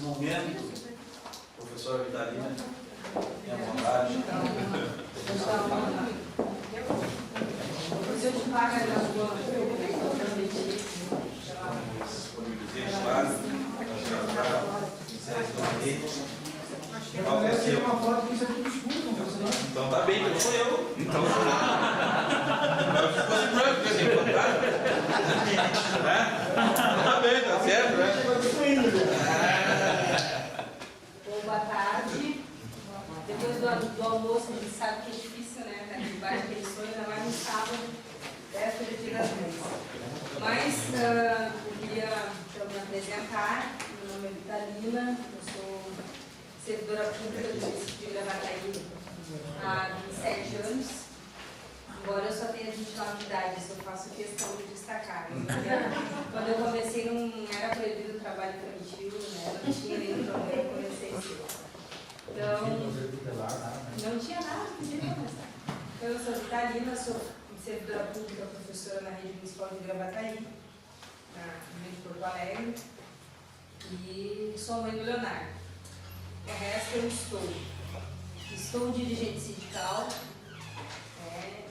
momento, professora Vitalina, tenha vontade. Se eu te pagar na rua, então tá bem, não sou eu. Então sou eu. Tá bem, tá certo, né? boa tarde. Depois do almoço, a gente sabe que é difícil, né? Debaixo daquele sonho, ainda mais no sábado, véspera de Dia das Mães. Mas eu queria me apresentar. Meu nome é Vitalina, eu sou servidora pública do município de Gravataí há 27 anos. Embora eu só tenha 29 de idade, isso eu faço questão de destacar. Quando eu comecei, não era proibido o trabalho infantil, né? Não tinha nenhum problema, eu comecei cedo. Então, não tinha nada que podia começar. Então, eu sou Vitalina, sou servidora pública, professora na rede municipal de Gravataí, no Rio de Porto Alegre, e sou mãe do Leonardo. O resto eu estou dirigente sindical,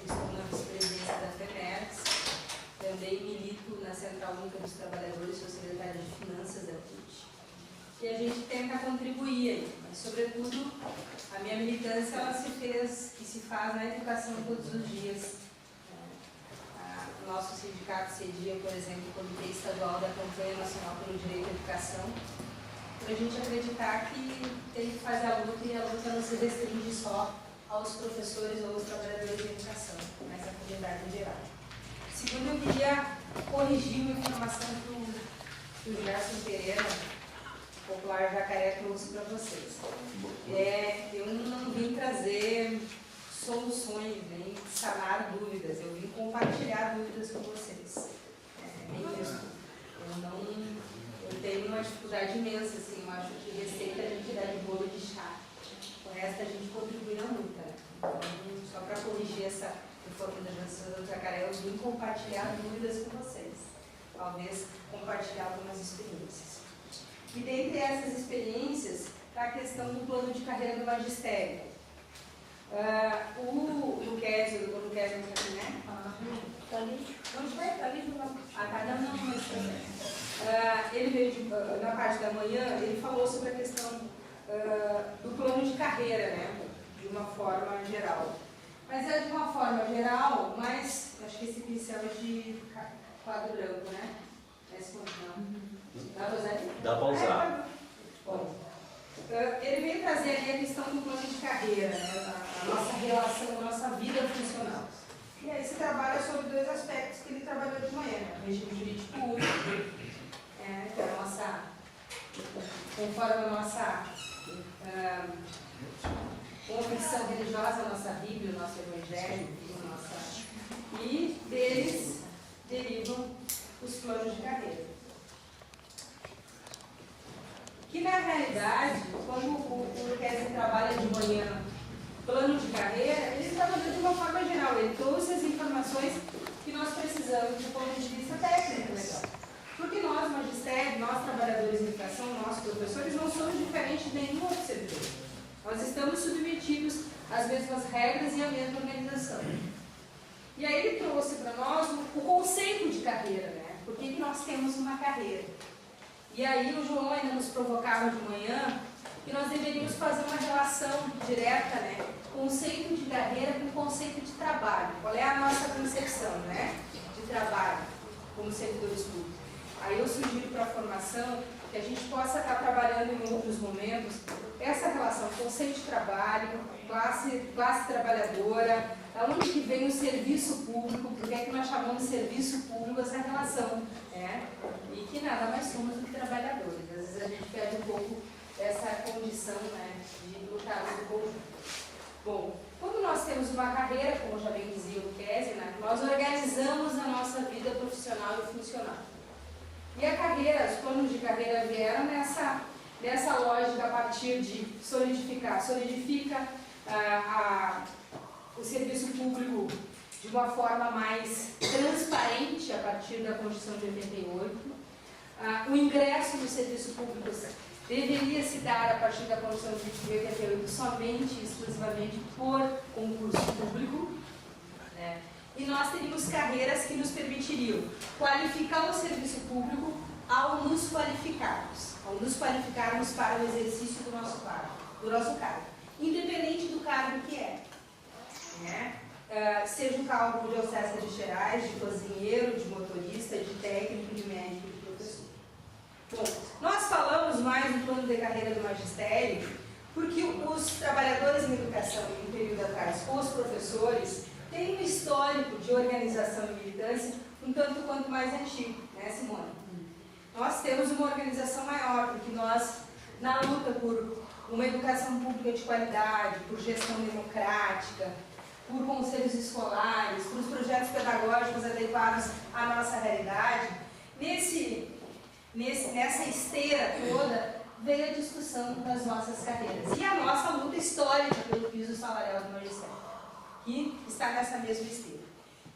estou na vice-presidência da FEMERS, também milito na Central Única dos Trabalhadores, sou secretária de Finanças da CUT. E a gente tenta contribuir aí, mas sobretudo a minha militância ela se faz na educação todos os dias. O nosso sindicato cedia, por exemplo, o Comitê Estadual da Campanha Nacional pelo Direito à Educação, para a gente acreditar que tem que fazer a luta e a luta não se restringe só aos professores ou aos trabalhadores de educação, mas à comunidade em geral. Segundo, eu queria corrigir uma informação que o Gerson Pereira, popular Jacaré, trouxe para vocês. Eu não vim trazer soluções, nem sanar dúvidas, eu vim compartilhar dúvidas com vocês. Eu tenho uma dificuldade imensa, assim, eu acho que receita a gente dá de bolo de chá. O resto a gente contribui na luta. Então, só para corrigir essa reforma da Janção do Jacaré, eu vim compartilhar dúvidas com vocês. Talvez compartilhar algumas experiências. E dentre essas experiências, está a questão do plano de carreira do magistério. O Luquésio, o doutor Luquésio, não está aqui, né? Está ali. Onde vai? Está ali. Ele veio na parte da manhã, ele falou sobre a questão do plano de carreira, né? De uma forma geral. Mas é de uma forma geral, mas acho que esse pincel é de quadro branco, né? Esse não. Dá para usar? Dá para usar. Bom, ele veio trazer ali a questão do plano de carreira, né? A nossa relação, a nossa vida funcional. E aí se trabalha sobre dois aspectos que ele trabalhou de manhã, né? O regime jurídico único, que é a nossa, conforme a nossa convicção religiosa, a nossa Bíblia, o nosso Evangelho, e deles derivam os planos de carreira. Que na realidade, quando o Kessler trabalha de manhã plano de carreira, ele trabalhou de uma forma geral, ele trouxe as informações que nós precisamos do ponto de vista técnico, legal. Porque nós, magistério, nós trabalhadores de educação, nós professores, não somos diferentes de nenhum outro setor. Nós estamos submetidos às mesmas regras e à mesma organização. E aí ele trouxe para nós o conceito de carreira, né? Por que nós temos uma carreira? E aí o João ainda nos provocava de manhã que nós deveríamos fazer uma relação direta, né? Conceito de carreira com conceito de trabalho. Qual é a nossa concepção, né? De trabalho como servidores públicos. Aí eu sugiro para a formação que a gente possa estar trabalhando em outros momentos essa relação conceito de trabalho, classe trabalhadora, aonde que vem o serviço público, porque é que nós chamamos de serviço público essa relação, né? E que nada mais somos do que trabalhadores. Às vezes a gente perde um pouco essa condição, né, de lutar no conjunto. Bom, quando nós temos uma carreira, como já bem dizia o Kessler, né, nós organizamos a nossa vida profissional e funcional. E a carreira, os planos de carreira vieram nessa lógica a partir de solidifica o serviço público de uma forma mais transparente a partir da Constituição de 88, o ingresso no serviço público deveria se dar a partir da Constituição de 88 somente e exclusivamente por concurso público, né? E nós teríamos carreiras que nos permitiriam qualificar o serviço público ao nos qualificarmos para o exercício do nosso cargo, independente do cargo que é, né? Seja o cargo de Alcésia de Xerais, de cozinheiro, de motorista, de técnico, de médico, de professor. Bom, nós falamos mais no plano de carreira do magistério porque os trabalhadores em educação, em um período atrás, os professores, têm um histórico de organização e militância um tanto quanto mais antigo, né, Simone? Nós temos uma organização maior, porque nós, na luta por uma educação pública de qualidade, por gestão democrática, por conselhos escolares, por os projetos pedagógicos adequados à nossa realidade, nessa esteira toda veio a discussão das nossas carreiras. E a nossa luta histórica pelo piso salarial do magistério, que está nessa mesma esteira.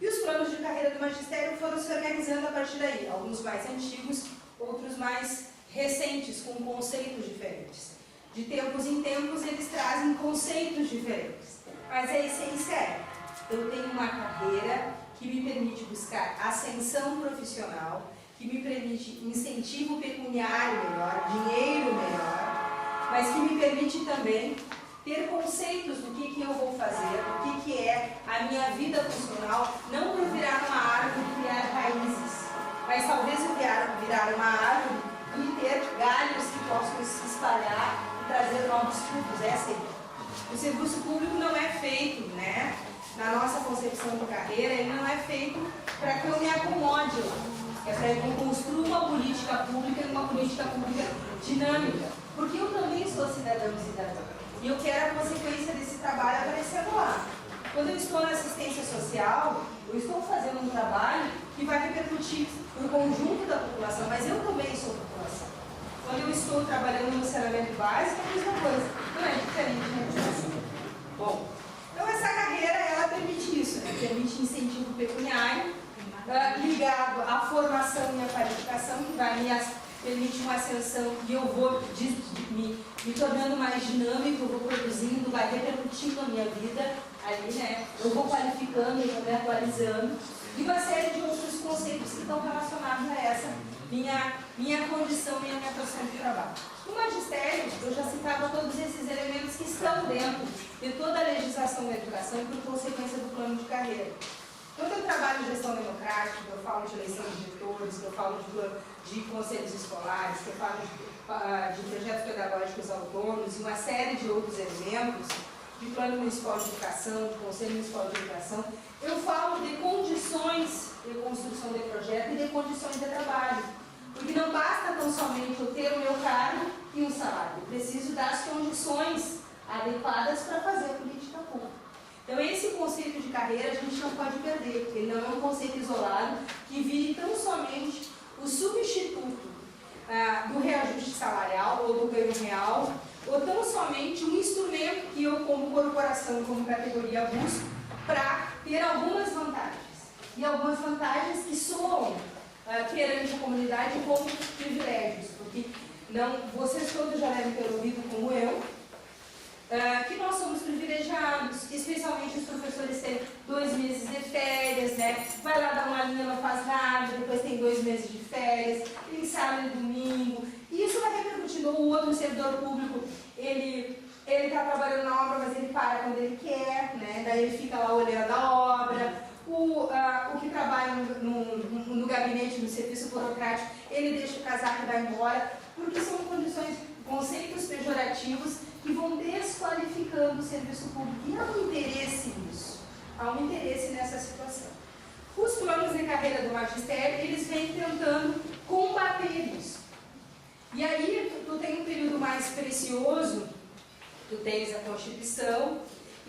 E os planos de carreira do magistério foram se organizando a partir daí, alguns mais antigos, outros mais recentes, com conceitos diferentes. De tempos em tempos, eles trazem conceitos diferentes. Mas a essência é, eu tenho uma carreira que me permite buscar ascensão profissional, que me permite incentivo pecuniário melhor, dinheiro melhor, mas que me permite também ter conceitos do que eu vou fazer, do que é a minha vida funcional, não por virar uma árvore e criar raízes, mas talvez eu virar uma árvore e ter galhos que possam se espalhar e trazer novos frutos. Essa é a ideia. O serviço público não é feito, né? Na nossa concepção de carreira, ele não é feito para que eu me acomode lá. É para que eu construa uma política pública e uma política pública dinâmica. Porque eu também sou cidadão e cidadã. E eu quero a consequência desse trabalho aparecendo lá. Quando eu estou na assistência social, eu estou fazendo um trabalho que vai repercutir no conjunto da população, mas eu também sou população. Quando eu estou trabalhando no saneamento básico, é a mesma coisa. Não é diferente, né? Bom, então essa carreira, ela permite isso, né? Permite incentivo pecuniário, ligado à formação e à qualificação, que vai me permitir uma ascensão e eu vou me tornando mais dinâmico, eu vou produzindo, vai repercutindo a minha vida ali, né? Eu vou qualificando, eu vou me atualizando. E uma série de outros conceitos que estão relacionados a essa minha condição, minha atuação de trabalho. No magistério, eu já citava todos esses elementos que estão dentro de toda a legislação da educação e por consequência do plano de carreira. Quando eu trabalho em gestão democrática, eu falo de eleição de diretores, eu falo de conselhos escolares, eu falo de projetos pedagógicos autônomos e uma série de outros elementos, de plano municipal de educação, de conselho municipal de educação, eu falo de condições de construção de projeto e de condições de trabalho. Porque não basta tão somente eu ter o meu cargo e um salário, eu preciso das condições adequadas para fazer a política pública. Então esse conceito de carreira a gente não pode perder, porque ele não é um conceito isolado que vire tão somente o substituto do reajuste salarial ou do ganho real, ou tão somente um instrumento que eu, como corporação, como categoria, busco para ter algumas vantagens. E algumas vantagens que soam perante a comunidade como privilégios, porque vocês todos já devem ter ouvido, como eu, que nós somos privilegiados, especialmente os professores têm 2 meses de férias, né? Vai lá dar uma linha, não faz nada, depois tem 2 meses de férias, tem sábado e domingo, e isso vai repercutindo. O outro servidor público, ele está trabalhando na obra, mas ele para quando ele quer, né? Daí ele fica lá olhando a obra. O que trabalha no gabinete, no serviço burocrático, ele deixa o casaco e vai embora, porque são conceitos pejorativos que vão desqualificando o serviço público. E há um interesse nisso, há um interesse nessa situação. Os planos de carreira do magistério, eles vêm tentando combater isso. E aí, tu tem um período mais precioso, tu tens a Constituição,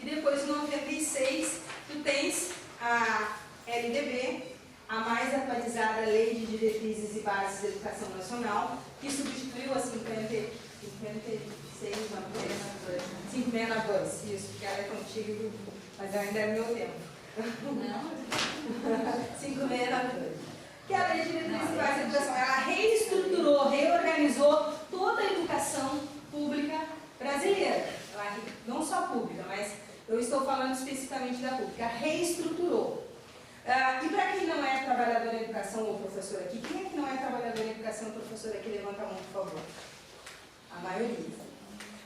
e depois, em 96, tu tens a LDB, a mais atualizada Lei de Diretrizes e Bases da Educação Nacional, que substituiu a 56, 562, isso, porque ela é contigo, mas ainda é meu tempo. Não? 562. que a Lei de Diretrizes Básicas da Educação, ela reestruturou, reorganizou toda a educação pública brasileira. Não só pública, mas eu estou falando especificamente da pública. Reestruturou. E para quem não é trabalhador em educação ou professor aqui, quem é que não é trabalhador em educação ou professor aqui? Levanta a mão, por favor. A maioria.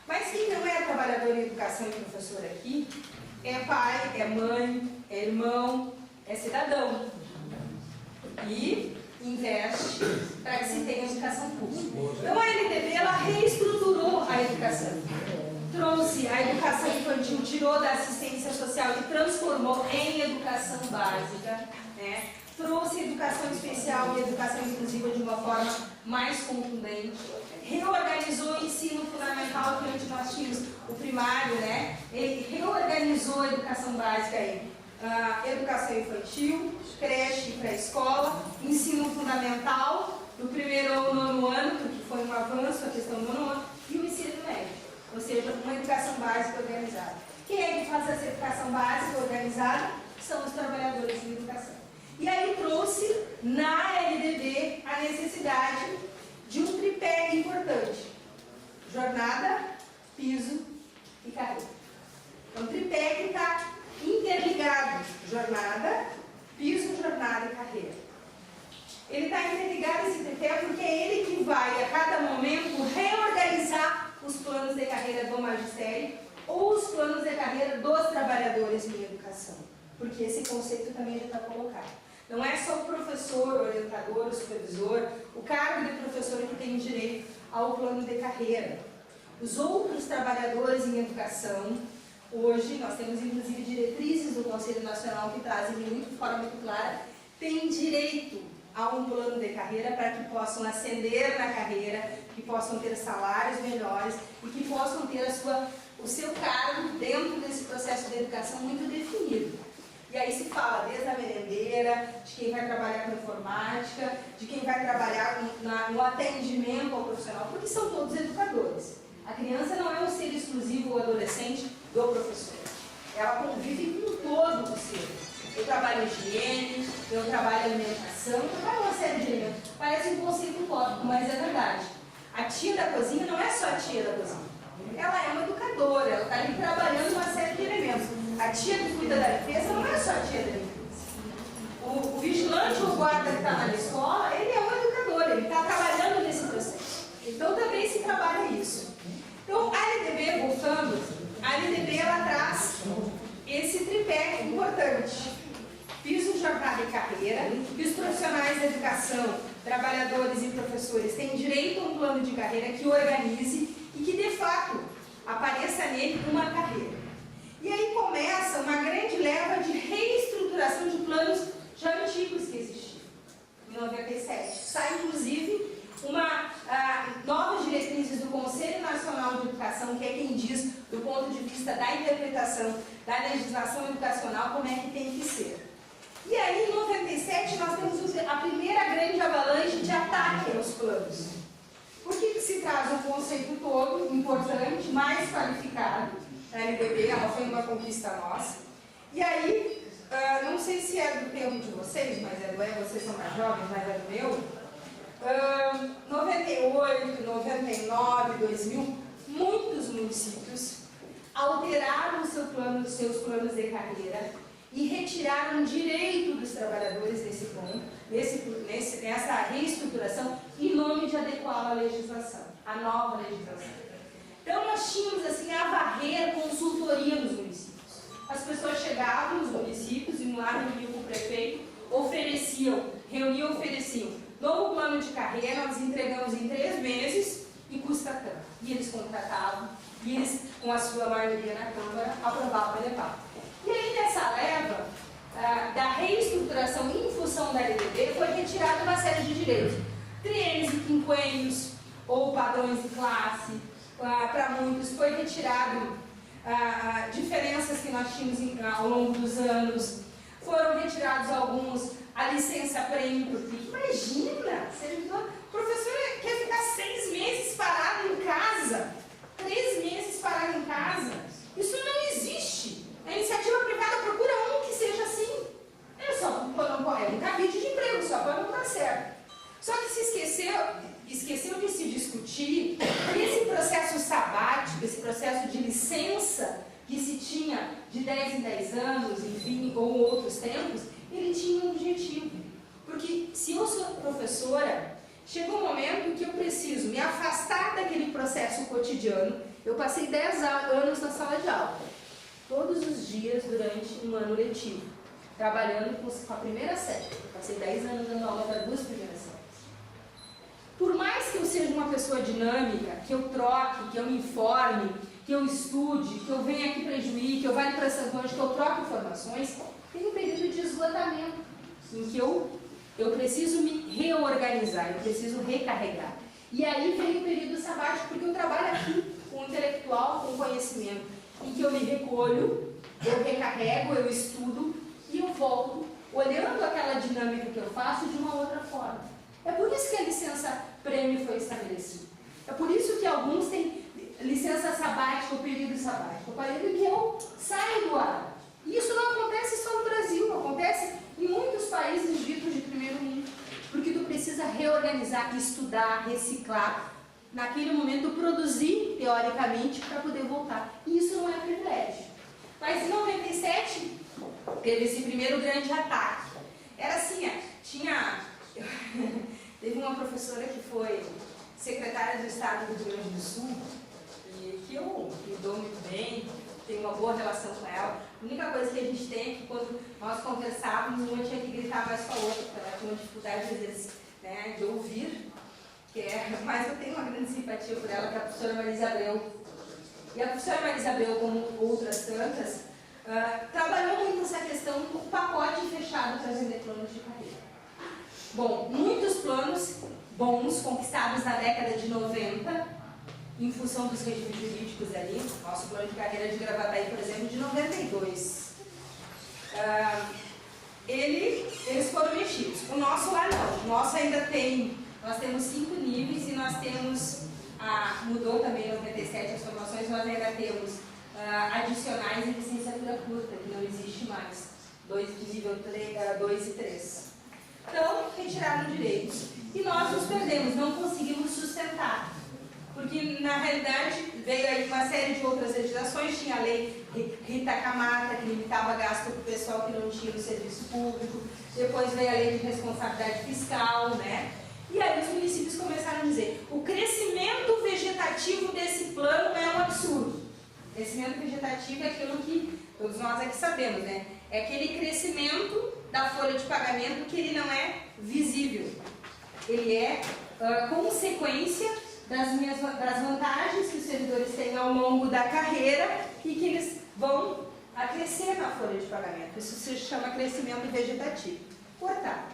Mas quem não é trabalhador em educação e professor aqui, é pai, é mãe, é irmão, é cidadão. E investe para que se tenha educação pública. Então a LDB, ela reestruturou a educação. Trouxe a educação infantil, tirou da assistência social e transformou em educação básica, né? Trouxe educação especial e educação inclusiva de uma forma mais contundente. Reorganizou o ensino fundamental, que antes nós tínhamos o primário, né? Ele reorganizou a educação básica aí. Educação infantil, creche e pré-escola, ensino fundamental, do primeiro ao nono ano, porque foi um avanço a questão do nono ano, e o ensino médio. Ou seja, uma educação básica organizada. Quem é que faz essa educação básica organizada? São os trabalhadores em educação. E aí trouxe na LDB a necessidade de um tripé importante: jornada, piso e carreira. Então, tripé que está interligado: jornada, piso, jornada e carreira. Ele está interligado esse tripé porque é ele que vai, a cada momento, reorganizar os planos de carreira do magistério ou os planos de carreira dos trabalhadores em educação. Porque esse conceito também já está colocado. Não é só o professor, o orientador, o supervisor, o cargo de professor que tem direito ao plano de carreira. Os outros trabalhadores em educação, hoje, nós temos inclusive diretrizes do Conselho Nacional que trazem de forma muito clara, têm direito a um plano de carreira para que possam ascender na carreira, que possam ter salários melhores e que possam ter o seu cargo dentro desse processo de educação muito definido. E aí se fala desde a merendeira, de quem vai trabalhar com informática, de quem vai trabalhar no atendimento ao profissional, porque são todos educadores. A criança não é um ser exclusivo ou adolescente do professor. Ela convive com todo o ser. Eu trabalho em higiene, eu trabalho em alimentação, eu trabalho uma série de elementos. Parece um conceito utópico, mas é verdade. A tia da cozinha não é só a tia da cozinha. Ela é uma educadora, ela está ali trabalhando uma série de elementos. A tia que cuida da limpeza não é só a tia da limpeza. O vigilante ou o guarda que está na escola, ele é um educador, ele está trabalhando nesse processo. Então também se trabalha isso. Então a LDB, voltando, a LDB ela traz esse tripé importante: piso, jornada e carreira, que os profissionais da educação, trabalhadores e professores têm direito a um plano de carreira que organize e que de fato apareça nele uma carreira. E aí começa uma grande leva de reestruturação de planos já antigos que existiam. Em 97, sai inclusive uma novas diretrizes do Conselho Nacional de Educação, que é quem diz, do ponto de vista da interpretação da legislação educacional, como é que tem que ser. E aí, em 97, nós temos a primeira grande avalanche de ataque aos planos. Por que se traz um conceito todo importante, mais qualificado? A LDB, ela foi uma conquista nossa. E aí, não sei se é do tempo de vocês, mas vocês são mais jovens, mas é do meu. 98, 99, 2000, muitos municípios alteraram seus planos de carreira e retiraram direito dos trabalhadores nesse ponto, nessa reestruturação, em nome de adequar a legislação, a nova legislação. Então nós tínhamos assim a varrer consultoria nos municípios. As pessoas chegavam nos municípios, iam lá, reuniam com o prefeito, ofereciam novo plano de carreira, nós entregamos em 3 meses e custa tanto. E eles contratavam, e eles, com a sua maioria na Câmara, aprovavam e levavam. E aí, nessa leva da reestruturação em função da LDB, foi retirada uma série de direitos. Triênios e quinquênios, ou padrões de classe, para muitos, foi retirado diferenças que nós tínhamos ao longo dos anos, foram retirados alguns, a licença-prêmio, porque imagina, servidor, professor quer ficar 6 meses parado em casa, 3 meses parado em casa, isso não existe. A iniciativa privada procura um que seja assim. É um cabide de emprego, só para não dar certo. Porque se eu sou professora, chega um momento que eu preciso me afastar daquele processo cotidiano. Eu passei 10 anos na sala de aula, todos os dias durante um ano letivo, trabalhando com a primeira série. Eu passei 10 anos dando aula para 2 primeiras séries. Por mais que eu seja uma pessoa dinâmica, que eu troque, que eu me informe, que eu estude, que eu venha aqui para Juí, que eu vá para Santo Ângelo, que eu troque informações, tem um período de esgotamento em que eu preciso me reorganizar, eu preciso recarregar. E aí vem o período sabático, porque eu trabalho aqui com o intelectual, com o conhecimento, em que eu me recolho, eu recarrego, eu estudo e eu volto olhando aquela dinâmica que eu faço de uma outra forma. É por isso que a licença prêmio foi estabelecida. É por isso que alguns têm licença sabática, o período sabático, o período em que eu saio do ar. E isso não acontece só no Brasil, acontece em muitos países ditos de primeiro mundo. Porque tu precisa reorganizar, estudar, reciclar, naquele momento produzir, teoricamente, para poder voltar. E isso não é privilégio. Mas em 97, teve esse primeiro grande ataque. Era assim, teve uma professora que foi secretária do Estado do Rio Grande do Sul, e que eu me dou muito bem, tenho uma boa relação com ela. A única coisa que a gente tem é que quando nós conversávamos, uma tinha que gritar mais com a outra, porque ela tinha uma dificuldade, às vezes, né, de ouvir, mas eu tenho uma grande simpatia por ela, que é a professora Marisa Abreu. E a professora Marisa Abreu, como outras tantas, trabalhou muito essa questão do pacote fechado trazendo planos de carreira. Bom, muitos planos bons conquistados na década de 90, em função dos regimes jurídicos ali. Nosso plano de carreira de Gravataí, por exemplo, de 92. Eles foram mexidos. O nosso lá não. O nosso ainda tem, nós temos 5 níveis e nós temos, mudou também em 97 as formações, nós ainda temos adicionais em licenciatura curta, que não existe mais. Nível 2 e 3. Então, retiraram direitos. E nós nos perdemos, não conseguimos sustentar. Porque, na realidade, veio aí uma série de outras legislações, tinha a lei Rita Camata, que limitava gasto para o pessoal que não tinha o serviço público, depois veio a lei de responsabilidade fiscal, né? E aí os municípios começaram a dizer, o crescimento vegetativo desse plano é um absurdo. O crescimento vegetativo é aquilo que todos nós aqui sabemos, né? É aquele crescimento da folha de pagamento que ele não é visível. Ele é consequência das vantagens que os servidores têm ao longo da carreira e que eles vão crescer na folha de pagamento. Isso se chama crescimento vegetativo. Cortar.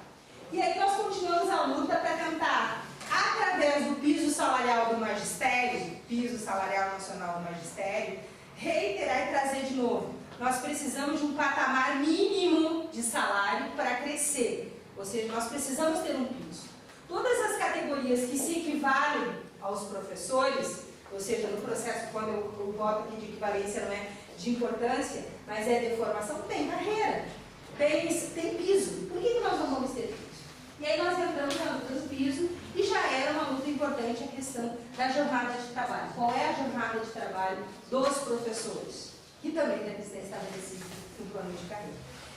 E aí nós continuamos a luta para tentar, através do piso salarial do magistério, piso salarial nacional do magistério, reiterar e trazer de novo. Nós precisamos de um patamar mínimo de salário para crescer. Ou seja, nós precisamos ter um piso. Todas as categorias que se equivalem aos professores, ou seja, no processo, quando eu boto aqui de equivalência não é de importância, mas é de formação, tem carreira, tem piso. Por que nós não vamos ter piso? E aí nós entramos na luta do piso e já era uma luta importante a questão da jornada de trabalho. Qual é a jornada de trabalho dos professores? Que também deve ser estabelecido no plano de carreira.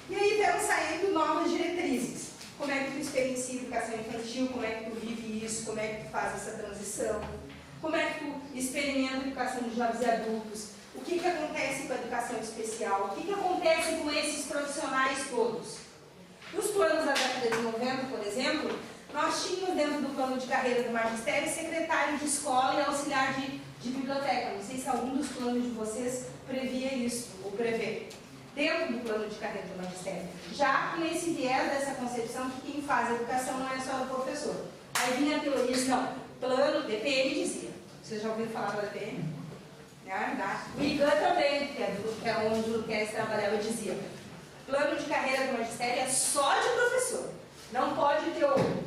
E aí vão saindo novas diretrizes. Como é que tu experiencia educação infantil, como é que tu vive isso, como é que tu faz essa transição, como é que tu experimenta a educação de jovens e adultos, o que acontece com a educação especial, o que acontece com esses profissionais todos. Nos planos da década de 90, por exemplo, nós tínhamos dentro do plano de carreira do magistério secretário de escola e auxiliar de biblioteca. Não sei se algum dos planos de vocês previa isso, ou prevê. Dentro do plano de carreira do magistério, já nesse viés dessa concepção que quem faz a educação não é só o professor. Aí vinha a teoria, não, plano, DPM dizia, vocês já ouviram falar da DPM? O IGAN também, que é onde o Luquez trabalhava, dizia, plano de carreira do magistério é só de professor, não pode ter o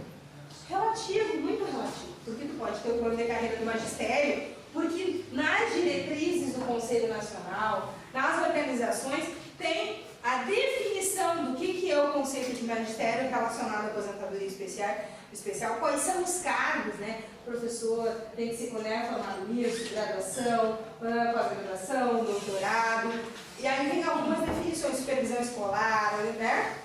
relativo, muito relativo, porque tu pode ter o plano de carreira do magistério, porque nas diretrizes do Conselho Nacional, nas organizações, tem a definição do que é o conceito de magistério relacionado à aposentadoria especial, quais são os cargos, né? Professor tem que ser formado nisso, graduação, pós-graduação, doutorado, e aí vem algumas definições, supervisão escolar, né?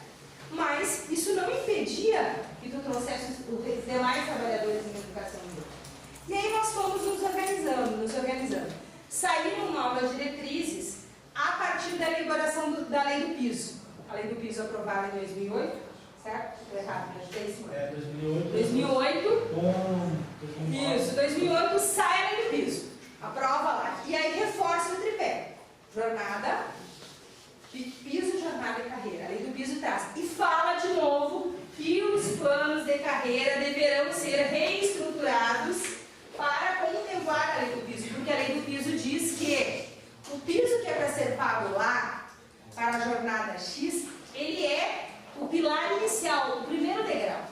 Mas isso não impedia que tu trouxesse os demais trabalhadores em educação. E aí nós fomos nos organizando. Saíram novas diretrizes a partir da elaboração da lei do piso. A lei do piso aprovada em 2008, certo? Estou errado, mas tem isso. 2008. Isso, 2008 sai a lei do piso. Aprova lá. E aí reforça o tripé. Jornada, piso, jornada e carreira. A lei do piso traz. E fala de novo que os planos de carreira deverão ser reestruturados para contemplar a lei do piso. Porque a lei do piso diz que o piso que é para ser pago lá, para a jornada X, ele é o pilar inicial, o primeiro degrau.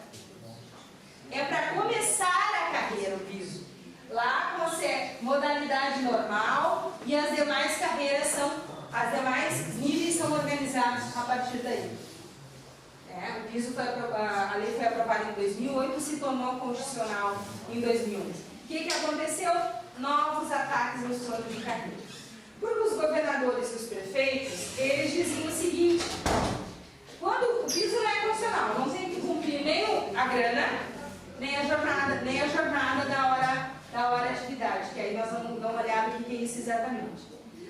É para começar a carreira o piso. Lá consegue modalidade normal e as demais carreiras são, as demais níveis são organizados a partir daí. O piso a lei foi aprovada em 2008 e se tornou constitucional em 2011. O que aconteceu? Novos ataques nos planos de carreira. Porque os governadores e os prefeitos, eles diziam o seguinte: quando o piso não é constitucional, não tem que cumprir nem a grana, nem a jornada da hora de atividade, que aí nós vamos dar uma olhada no que é isso exatamente.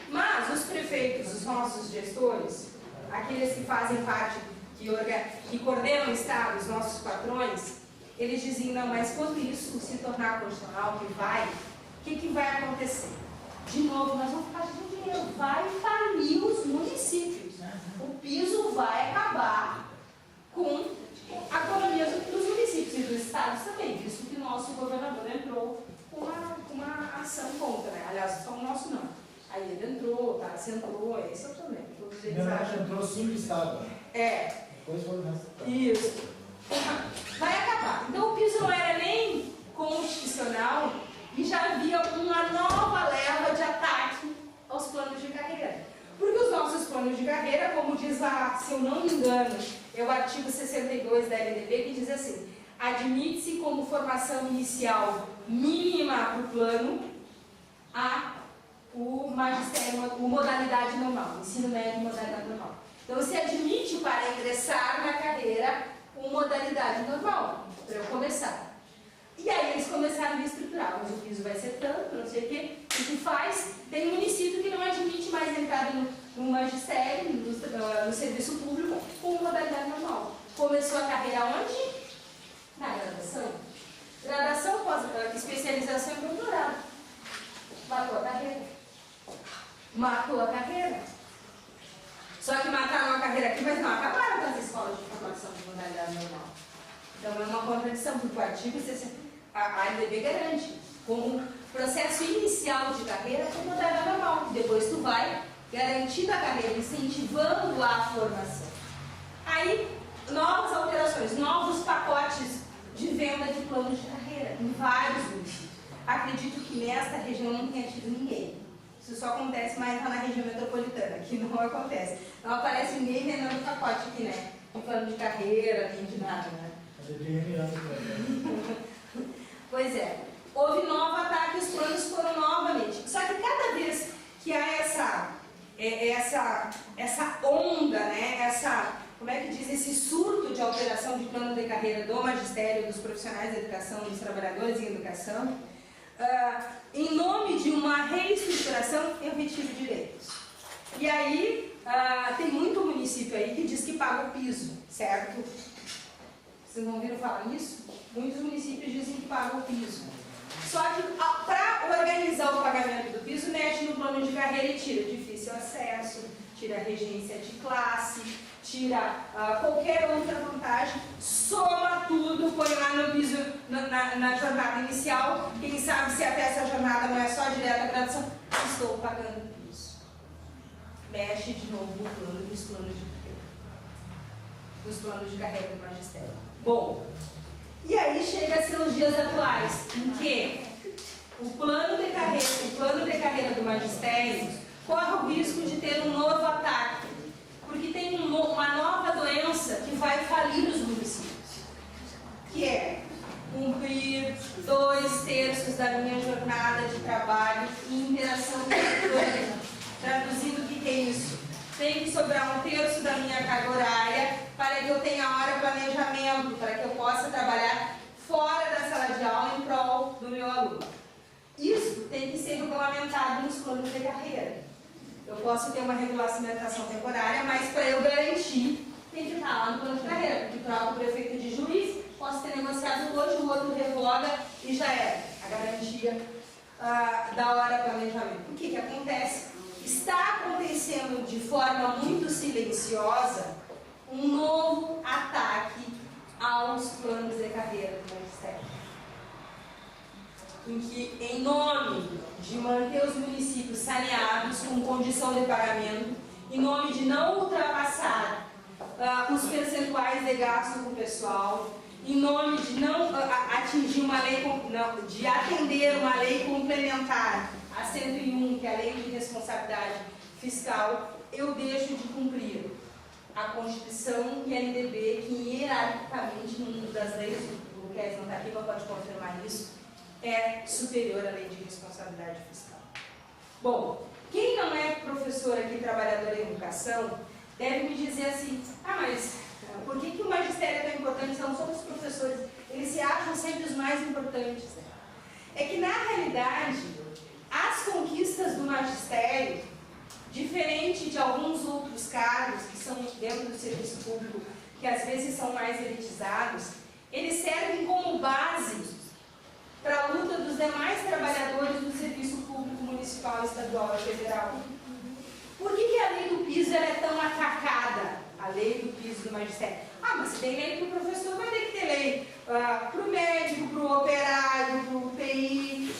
Mas os prefeitos, os nossos gestores, aqueles que fazem parte, que coordenam o Estado, os nossos patrões, eles diziam: não, mas quando isso se tornar constitucional, o que vai acontecer? De novo, nós vamos ficar sem dinheiro, vai falir os municípios. O piso vai acabar com a economia dos municípios e dos estados também, visto que o nosso governador entrou com uma ação contra, né? Aliás, só o nosso não. Aí ele entrou, tá, centrou, esse é o problema. Todos eles acham. Entrou 5 estados. Depois foi o resto. Isso. Vai acabar. Então o piso não era nem constitucional e já havia uma nova leva de ataque aos planos de carreira. Porque os nossos planos de carreira, como diz lá, se eu não me engano, é o artigo 62 da LDB, que diz assim: admite-se como formação inicial mínima para o plano o magistério, o modalidade normal, ensino médio e modalidade normal. Então se admite para ingressar na carreira com modalidade normal, para eu começar. E aí eles começaram a estruturar, mas o piso vai ser tanto, não sei o quê. O que faz? Tem município que não admite mais entrar no magistério, no serviço público, com modalidade normal. Começou a carreira onde? Na graduação. Graduação, especialização e doutorado. Matou a carreira. Matou a carreira. Só que mataram a carreira aqui, mas não acabaram com as escolas de formação de modalidade normal. Então é uma contradição, porque o artigo 60, a LDB garante, como processo inicial de carreira, com modalidade normal. Depois tu vai garantindo a carreira, incentivando a formação. Aí, novas alterações, novos pacotes de venda de planos de carreira em vários municípios. Acredito que nesta região não tenha tido ninguém. Isso só acontece mais lá na região metropolitana, aqui não acontece. Não aparece ninguém vendendo pacote aqui, né? De plano de carreira, nem de nada, né? Pois é. Houve novo ataque, os planos foram novamente. Só que cada vez que há essa onda, né? Como é que diz? Esse surto de alteração de plano de carreira do magistério, dos profissionais da educação, dos trabalhadores em educação, em nome de uma reestruturação, eu retiro direitos. E aí, tem muito município aí que diz que paga o piso, certo? Vocês não ouviram falar nisso? Muitos municípios dizem que pagam o piso. Só que, para organizar o pagamento do piso, mexe no plano de carreira e tira difícil acesso, tira regência de classe, tira qualquer outra vantagem, soma tudo, põe lá no piso, na jornada inicial. Quem sabe se até essa jornada não é só direta graduação, estou pagando o piso. Mexe de novo no plano dos planos de carreira. Dos planos de carreira do magistério. Bom, e aí chega-se nos dias atuais, em que o plano de carreira do magistério corre o risco de ter um novo ataque, porque tem uma nova doença que vai falir os municípios, que é cumprir 2/3 da minha jornada de trabalho em interação com o plano. Traduzindo, o que é isso? Tem que sobrar 1/3 da minha carga horária para que eu tenha trabalhar fora da sala de aula em prol do meu aluno. Isso tem que ser regulamentado nos planos de carreira. Eu posso ter uma regulamentação temporária, mas para eu garantir, tem que estar lá no plano de carreira, porque troca o prefeito de juiz, posso ter negociado hoje, o outro revoga e já é a garantia da hora planejamento. O que acontece? Está acontecendo de forma muito silenciosa um novo ataque aos planos de carreira do magistério. Em que, em nome de manter os municípios saneados com condição de pagamento, em nome de não ultrapassar os percentuais de gasto com o pessoal, em nome de não atingir uma lei, de atender uma lei complementar a 101, que é a Lei de Responsabilidade Fiscal, eu deixo de cumprir a Constituição e a LDB, que hierarquicamente, no mundo das leis, o Kézia não está aqui, mas pode confirmar isso, é superior à Lei de Responsabilidade Fiscal. Bom, quem não é professor aqui, trabalhador em educação, deve me dizer assim, mas por que o magistério é tão importante? Não somos os professores, eles se acham sempre os mais importantes. É que, na realidade, as conquistas do magistério, diferente de alguns outros cargos que são dentro do serviço público, que às vezes são mais elitizados, eles servem como base para a luta dos demais trabalhadores do serviço público municipal, estadual e federal. Por que a lei do piso é tão atacada? A lei do piso do magistério. Mas se tem lei para o professor, vai ter que ter lei para o médico, para o operário, para o PI.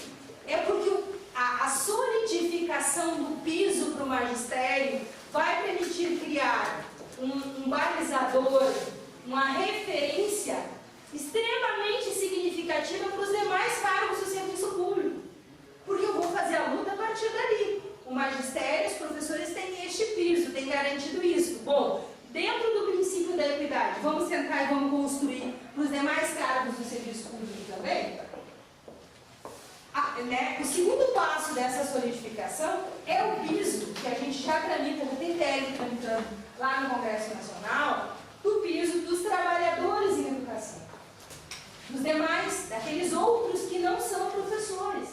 É porque a solidificação do piso para o magistério vai permitir criar um balizador, uma referência extremamente significativa para os demais cargos do serviço público. Porque eu vou fazer a luta a partir dali. O magistério, os professores têm este piso, têm garantido isso. Bom, dentro do princípio da equidade, vamos sentar e vamos construir para os demais cargos do serviço público também? O segundo passo dessa solidificação é o piso, que a gente já tramita, já tem PL tramitando lá no Congresso Nacional, do piso dos trabalhadores em educação. Dos demais, daqueles outros que não são professores.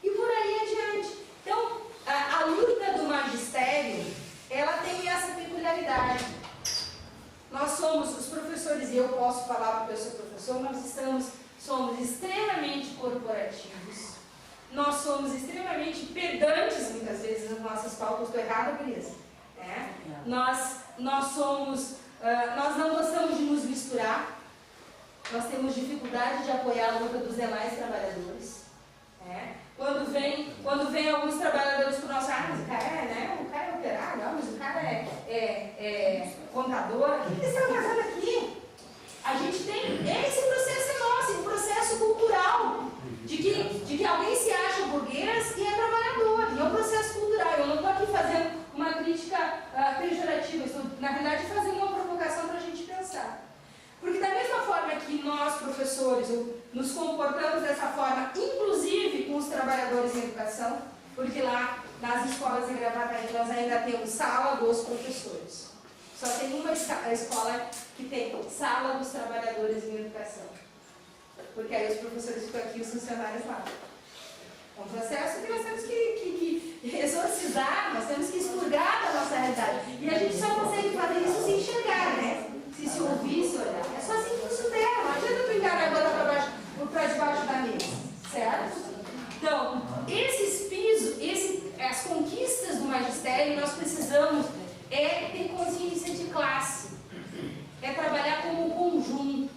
E por aí adiante. Então, a luta do magistério, ela tem essa peculiaridade. Nós somos, os professores, e eu posso falar porque eu sou professor, nós somos extremamente corporativos. Nós somos extremamente pedantes, muitas vezes, nas nossas pautas. Estou errada, Cris? Nós não gostamos de nos misturar. Nós temos dificuldade de apoiar a luta dos demais trabalhadores. Quando vem alguns trabalhadores para o nosso mas o cara é operário, mas o cara é contador. O que eles estão fazendo aqui? A gente tem, esse processo é nosso, um processo cultural, de que alguém se acha burguês e é trabalhador, e é um processo cultural. Eu não estou aqui fazendo uma crítica pejorativa, estou, na verdade, fazendo uma provocação para a gente pensar. Porque da mesma forma que nós, professores, nos comportamos dessa forma, inclusive com os trabalhadores em educação, porque lá nas escolas em Gravataí nós ainda temos sala dos professores. Só tem uma escola que tem sala dos trabalhadores em educação. Porque aí os professores ficam aqui e os funcionários lá. É um processo que nós temos que exorcizar, nós temos que expurgar da nossa realidade. E a gente só consegue fazer isso se enxergar, né? Se ouvir, se olhar. É só assim que funciona. Não adianta tu encarar agora para debaixo da mesa. Certo? Então, esses pisos, as conquistas do magistério, nós precisamos ter consciência de classe. É trabalhar como conjunto.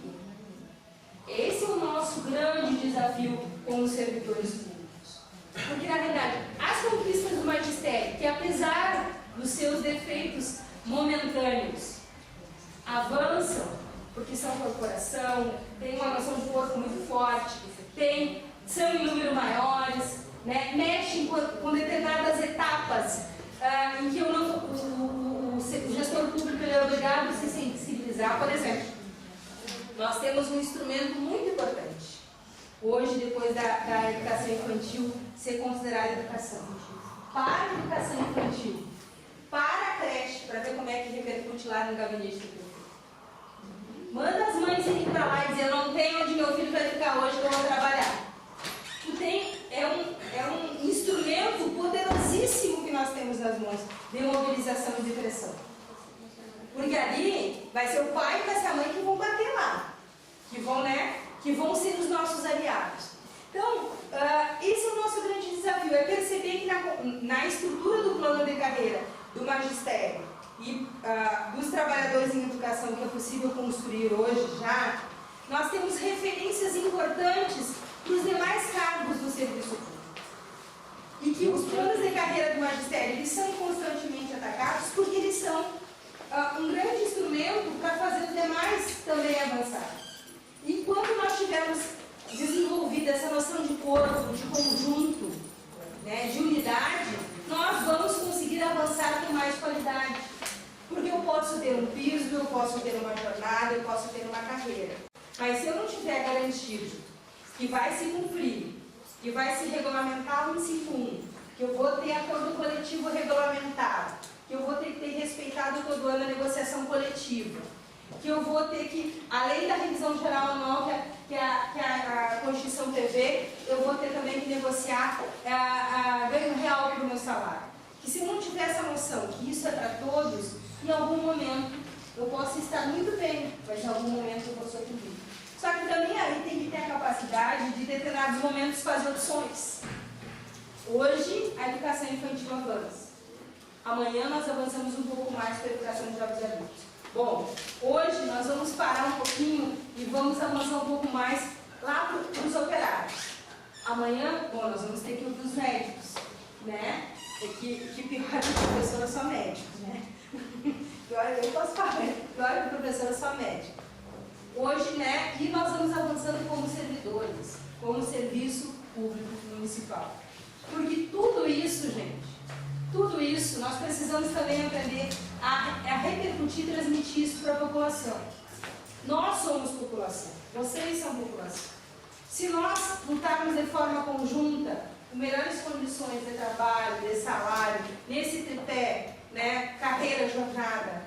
Esse é o nosso grande desafio com os servidores públicos. Porque, na verdade, as conquistas do magistério, que apesar dos seus defeitos momentâneos, avançam, porque são corporação, tem uma noção de corpo muito forte, são em número maiores, né, mexem com determinadas etapas em que o gestor público é obrigado a se sensibilizar. Por exemplo, nós temos um instrumento muito importante. Hoje, depois da educação infantil ser considerada educação. Para a educação infantil, para a creche, para ver como é que repercute lá no gabinete do prefeito. Manda as mães irem para lá e dizer, eu não tenho onde meu filho vai ficar hoje, que eu vou trabalhar. É um instrumento poderosíssimo que nós temos nas mãos de mobilização e de pressão. Porque ali vai ser o pai e vai ser a mãe que vão bater lá. Que vão ser os nossos aliados. Então, esse é o nosso grande desafio, é perceber que na estrutura do plano de carreira do magistério e dos trabalhadores em educação que é possível construir hoje já, nós temos referências importantes para os demais cargos do serviço público. E que os planos de carreira do magistério eles são constantemente atacados porque eles são um grande instrumento para fazer os demais também avançar. Enquanto nós tivermos desenvolvida essa noção de corpo, de conjunto, né, de unidade, nós vamos conseguir avançar com mais qualidade. Porque eu posso ter um piso, eu posso ter uma jornada, eu posso ter uma carreira. Mas se eu não tiver garantido que vai se cumprir, que vai se regulamentar o 151, que eu vou ter acordo coletivo regulamentado, que eu vou ter que ter respeitado todo ano a negociação coletiva, que eu vou ter que, além da revisão geral anual que a Constituição prevê, eu vou ter também que negociar ganho real para o meu salário. Que se eu não tiver essa noção que isso é para todos, em algum momento eu posso estar muito bem, mas em algum momento eu vou sofrer. Só que também aí tem que ter a capacidade de, em determinados momentos, fazer opções. Hoje, a educação infantil avança. Amanhã nós avançamos um pouco mais para a educação de jovens e adultos. Bom, hoje nós vamos parar um pouquinho e vamos avançar um pouco mais lá para os operários. Amanhã, bom, nós vamos ter que ouvir os médicos, né? Que pior que o professor é só médico, né? Eu posso falar, pior que o professor é só médico. Hoje, né? E nós vamos avançando como servidores, como serviço público municipal. Porque tudo isso, gente, tudo isso, nós precisamos também aprender a repercutir e transmitir isso para a população. Nós somos população, vocês são população. Se nós lutarmos de forma conjunta, com melhores condições de trabalho, de salário, nesse tripé, né, carreira, jornada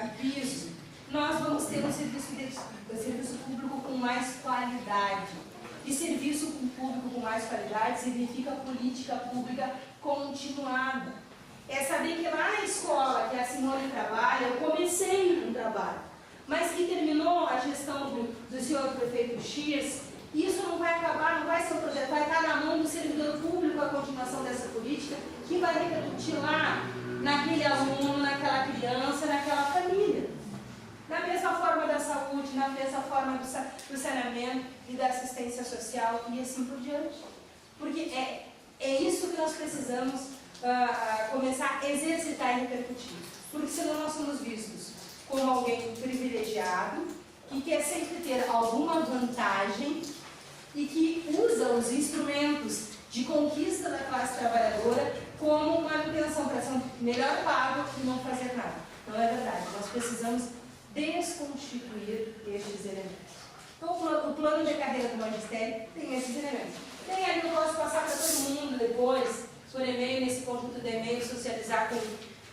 e piso, nós vamos ter um serviço público com mais qualidade. E serviço público com mais qualidade significa política pública continuada. É saber que lá na escola que a Simone trabalha, eu comecei um trabalho, mas que terminou a gestão do senhor prefeito X, isso não vai acabar, não vai ser um projeto, vai estar na mão do servidor público a continuação dessa política, que vai repercutir lá naquele aluno, naquela criança, naquela família. Da mesma forma da saúde, na mesma forma do saneamento e da assistência social e assim por diante. Porque é isso que nós precisamos começar a exercitar e repercutir. Porque senão nós somos vistos como alguém privilegiado, que quer sempre ter alguma vantagem e que usa os instrumentos de conquista da classe trabalhadora como manutenção para ser um melhor pago e não fazer nada. Não é verdade. Nós precisamos desconstituir estes elementos. Então, o plano de carreira do magistério tem esses elementos. Tem ali, eu posso passar para todo mundo depois, por e-mail, nesse conjunto de e-mails, socializar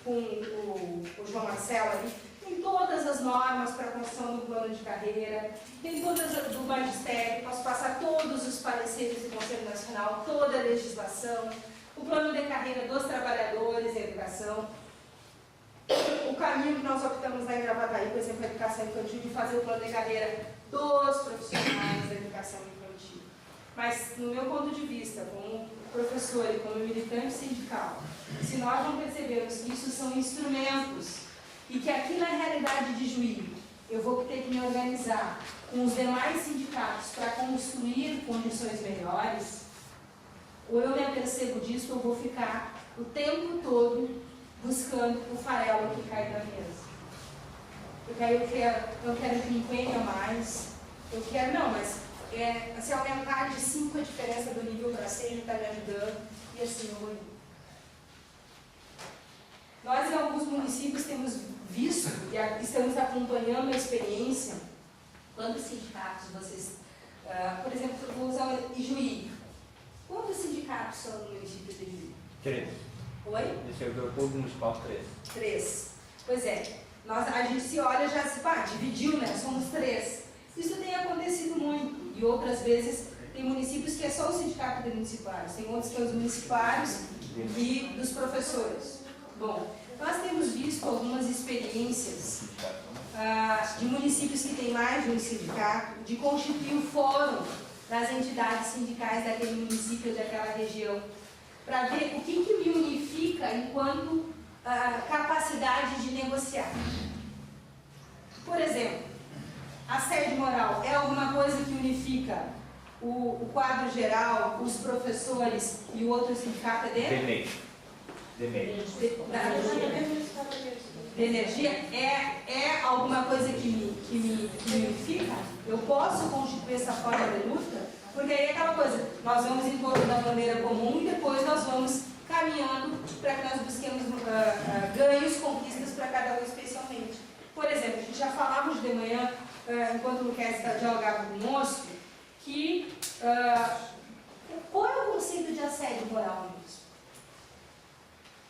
com o João Marcelo ali. Tem todas as normas para a construção do plano de carreira, tem todas do magistério, posso passar todos os pareceres do Conselho Nacional, toda a legislação, o plano de carreira dos trabalhadores em educação. O caminho que nós optamos lá em Gravataí, por exemplo, a educação infantil, de fazer o plano de carreira dos profissionais da educação infantil. Mas, no meu ponto de vista, como professor e como militante sindical, se nós não percebermos que isso são instrumentos e que aqui na realidade de Juí eu vou ter que me organizar com os demais sindicatos para construir condições melhores, ou eu me apercebo disso, eu vou ficar o tempo todo buscando o farelo que cai na mesa. Porque aí eu quero desempenho a mais, eu quero, não, mas se aumentar de 5 a diferença do nível para 6 está me ajudando, e assim eu vou indo. Nós em alguns municípios temos visto e estamos acompanhando a experiência. Quantos sindicatos vocês, por exemplo, eu vou usar Ijuí. Quantos sindicatos são no município de Ijuí? 3. Oi? De servidor público municipal, 3. 3. Pois é. A gente se olha e já se dividiu, né? Somos 3. Isso tem acontecido muito. E outras vezes tem municípios que é só o sindicato de municipários, tem outros que é os municipários e dos professores. Bom, nós temos visto algumas experiências de municípios que têm mais de um sindicato, de constituir o fórum das entidades sindicais daquele município ou daquela região, para ver o que me unifica enquanto capacidade de negociar. Por exemplo, assédio moral é alguma coisa que unifica o quadro geral, os professores e o outro sindicato dele? De energia é alguma coisa que me unifica? Eu posso constituir essa forma de luta? Porque aí é aquela coisa, nós vamos em torno da bandeira comum e depois nós vamos caminhando para que nós busquemos ganhos, conquistas para cada um especialmente. Por exemplo, a gente já falava hoje de manhã, enquanto o Luquez dialogava conosco, que qual é o conceito de assédio moral mesmo?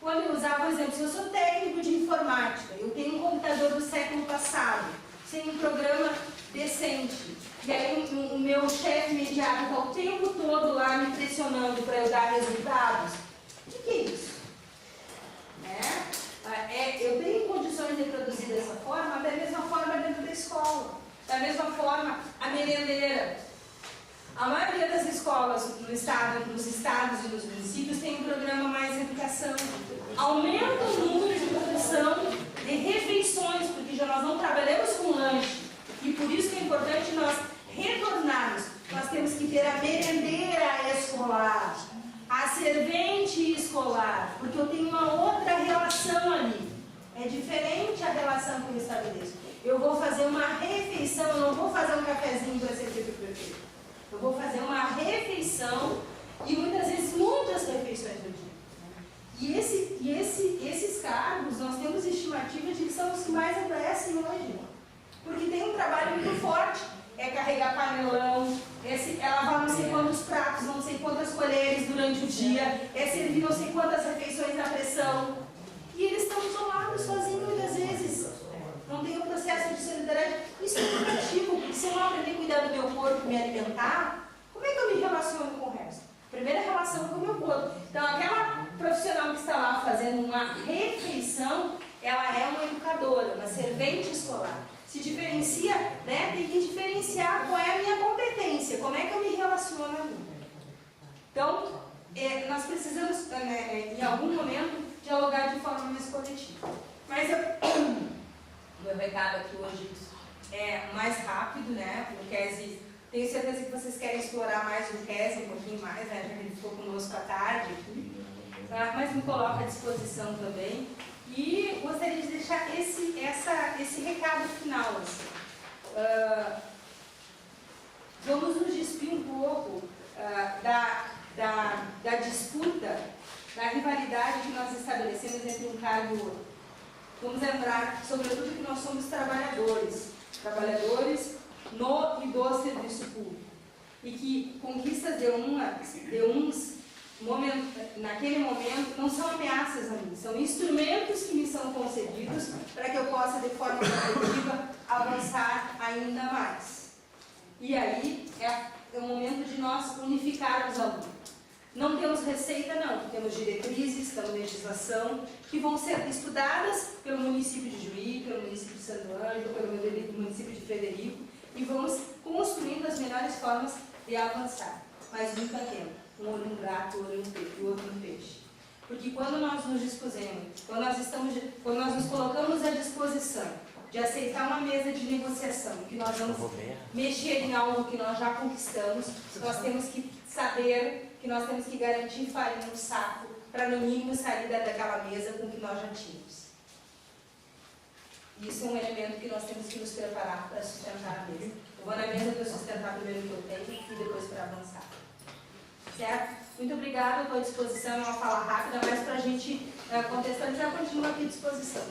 Quando eu usava, por exemplo, se eu sou técnico de informática, eu tenho um computador do século passado, sem um programa decente, e aí o meu chefe imediato está o tempo todo lá me pressionando para eu dar resultados, o que é isso? Eu tenho condições de produzir dessa forma, da mesma forma dentro da escola, da mesma forma a merendeira. A maioria das escolas nos estados e nos municípios tem um programa Mais Educação. Aumenta o número de produção de refeições, porque já nós não trabalhamos com lanche. E por isso que é importante nós retornarmos. Nós temos que ter a merendeira escolar, a servente escolar, porque eu tenho uma outra relação ali. É diferente a relação que eu estabeleço. Eu vou fazer uma refeição, eu não vou fazer um cafezinho para servir para o prefeito. Eu vou fazer uma refeição e muitas vezes muitas refeições do dia. E esses cargos, nós temos estimativa de que são os que mais adoecem hoje. Porque tem um trabalho muito forte. É carregar panelão, é lavar não sei quantos pratos, não sei quantas colheres durante o dia, é servir não sei quantas refeições na pressão. E eles estão isolados, sozinhos muitas vezes. Não tem um processo de solidariedade. Isso é negativo, porque se eu não aprender a cuidar do meu corpo e me alimentar, como é que eu me relaciono com o resto? Primeira relação com o meu corpo. Então, aquela profissional que está lá fazendo uma refeição, ela é uma educadora, uma servente escolar. Se diferencia, né? Tem que diferenciar qual é a minha competência, como é que eu me relaciono ali. Então, nós precisamos, em algum momento, dialogar de forma mais coletiva. Mas meu recado aqui hoje é mais rápido, né? O Kesi, tenho certeza que vocês querem explorar mais o Kesi, um pouquinho mais, né? Já que ele ficou conosco à tarde aqui. Mas me coloco à disposição também. E gostaria de deixar esse recado final. Assim. Vamos nos despir um pouco da disputa, da rivalidade que nós estabelecemos entre um cargo e o outro. Vamos lembrar, sobretudo, que nós somos trabalhadores no e do serviço público. E que conquistas de uns naquele momento, não são ameaças a mim, são instrumentos que me são concedidos para que eu possa, de forma coletiva, avançar ainda mais. E aí é o momento de nós unificarmos a luta. Não temos receita, não. Temos diretrizes, temos legislação, que vão ser estudadas pelo município de Juí, pelo município de Santo Ângelo, pelo município de Frederico, e vamos construindo as melhores formas de avançar. Mas nunca tempo. Um olho no gato, o outro no peixe. Porque quando nós nos dispusemos, quando nós nos colocamos à disposição de aceitar uma mesa de negociação, que nós vamos mexer em algo que nós já conquistamos, nós temos que saber que nós temos que garantir farinha no saco para no mínimo sair daquela mesa com o que nós já tínhamos. Isso é um elemento que nós temos que nos preparar para sustentar a mesa. Eu vou na mesa para sustentar primeiro o que eu tenho e depois para avançar. Certo? Muito obrigada, eu estou à disposição, é uma fala rápida, mas para a gente contextualizar, eu continuo aqui à disposição.